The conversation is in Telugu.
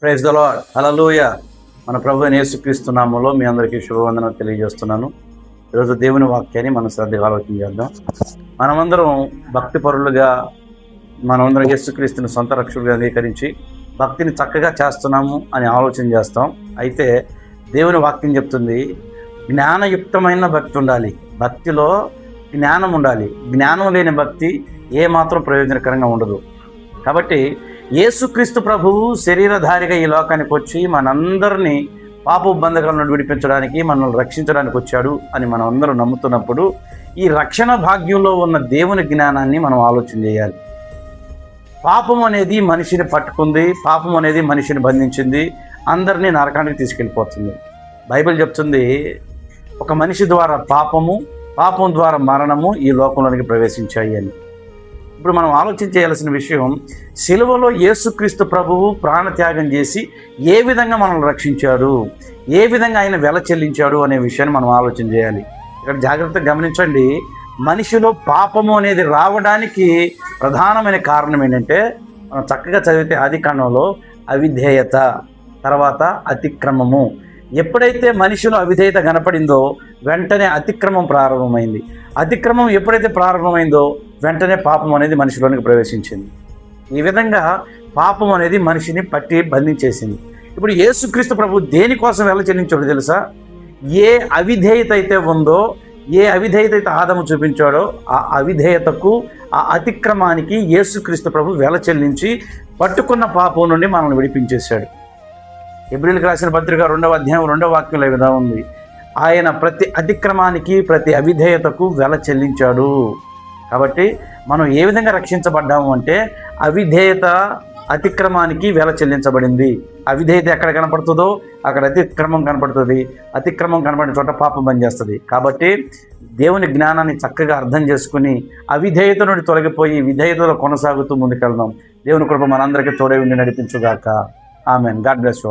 Praise the lord. హల్లెలూయా. మన ప్రభు అయిన యేసుక్రీస్తు నామములో మీ అందరికీ శుభవందనాలు తెలియజేస్తున్నాను. ఈరోజు దేవుని వాక్యాన్ని మనం శ్రద్ధగా ఆలోచన చేద్దాం. మనమందరం భక్తి పరులుగా మనమందరం యేసుక్రీస్తుని సొంత రక్షకుడిగా అంగీకరించి భక్తిని చక్కగా చేస్తున్నాము అని ఆలోచన చేస్తాం. అయితే దేవుని వాక్యం చెప్తుంది, జ్ఞానయుక్తమైన భక్తి ఉండాలి, భక్తిలో జ్ఞానం ఉండాలి. జ్ఞానం లేని భక్తి ఏమాత్రం ప్రయోజనకరంగా ఉండదు. కాబట్టి యేసుక్రీస్తు ప్రభువు శరీరధారిగా ఈ లోకానికి వచ్చి మనందరినీ పాప బంధకాల నుండి విడిపించడానికి, మనల్ని రక్షించడానికి వచ్చాడు అని మనం అందరం నమ్ముతున్నప్పుడు ఈ రక్షణ భాగ్యంలో ఉన్న దేవుని జ్ఞానాన్ని మనం ఆలోచన చేయాలి. పాపం అనేది మనిషిని పట్టుకుంది, పాపం అనేది మనిషిని బంధించింది, అందరినీ నరకానికి తీసుకెళ్ళిపోతుంది. బైబిల్ చెప్తుంది, ఒక మనిషి ద్వారా పాపం ద్వారా మరణము ఈ లోకంలోనికి ప్రవేశించాయి అని. ఇప్పుడు మనం ఆలోచన చేయాల్సిన విషయం, సిలువలో యేసుక్రీస్తు ప్రభువు ప్రాణత్యాగం చేసి ఏ విధంగా మనల్ని రక్షించాడు, ఏ విధంగా ఆయన వెల చెల్లించాడు అనే విషయాన్ని మనం ఆలోచన చేయాలి. ఇక్కడ జాగ్రత్తగా గమనించండి, మనిషిలో పాపము అనేది రావడానికి ప్రధానమైన కారణం ఏంటంటే, మనం చక్కగా చదివితే ఆదికాండంలో అవిధేయత, తర్వాత అతిక్రమము. ఎప్పుడైతే మనిషిలో అవిధేయత కనపడిందో వెంటనే అతిక్రమం ప్రారంభమైంది. అతిక్రమం ఎప్పుడైతే ప్రారంభమైందో వెంటనే పాపం అనేది మనిషిలోనికి ప్రవేశించింది. ఈ విధంగా పాపం అనేది మనిషిని పట్టి బంధించేసింది. ఇప్పుడు యేసుక్రీస్తు ప్రభు దేనికోసం వెల చెల్లించాడో తెలుసా? ఏ అవిధేయత అయితే ఉందో, ఏ అవిధేయత అయితే ఆదాము చూపించాడో ఆ అవిధేయతకు, ఆ అతిక్రమానికి యేసుక్రీస్తు ప్రభు వెల చెల్లించి పట్టుకున్న పాపం నుండి మనల్ని విడిపించేశాడు. హెబ్రీయులకు రాసిన పత్రిక 2వ అధ్యాయం 2వ వాక్యంలో ఈ విధంగా ఉంది, ఆయన ప్రతి అతిక్రమానికి, ప్రతి అవిధేయతకు వెల చెల్లించాడు. కాబట్టి మనం ఏ విధంగా రక్షించబడ్డాము అంటే, అవిధేయత అతిక్రమానికి వెల చెల్లించబడింది. అవిధేయత ఎక్కడ కనపడుతుందో అక్కడ అతిక్రమం కనపడుతుంది, అతిక్రమం కనపడిన చోట పాపం పనిచేస్తుంది. కాబట్టి దేవుని జ్ఞానాన్ని చక్కగా అర్థం చేసుకుని అవిధేయత నుండి తొలగిపోయి విధేయతలో కొనసాగుతూ ముందుకెళ్దాం. దేవుని కృప మనందరికీ తోడై ఉండి నడిపించుగాక. ఆమెన్. God bless you.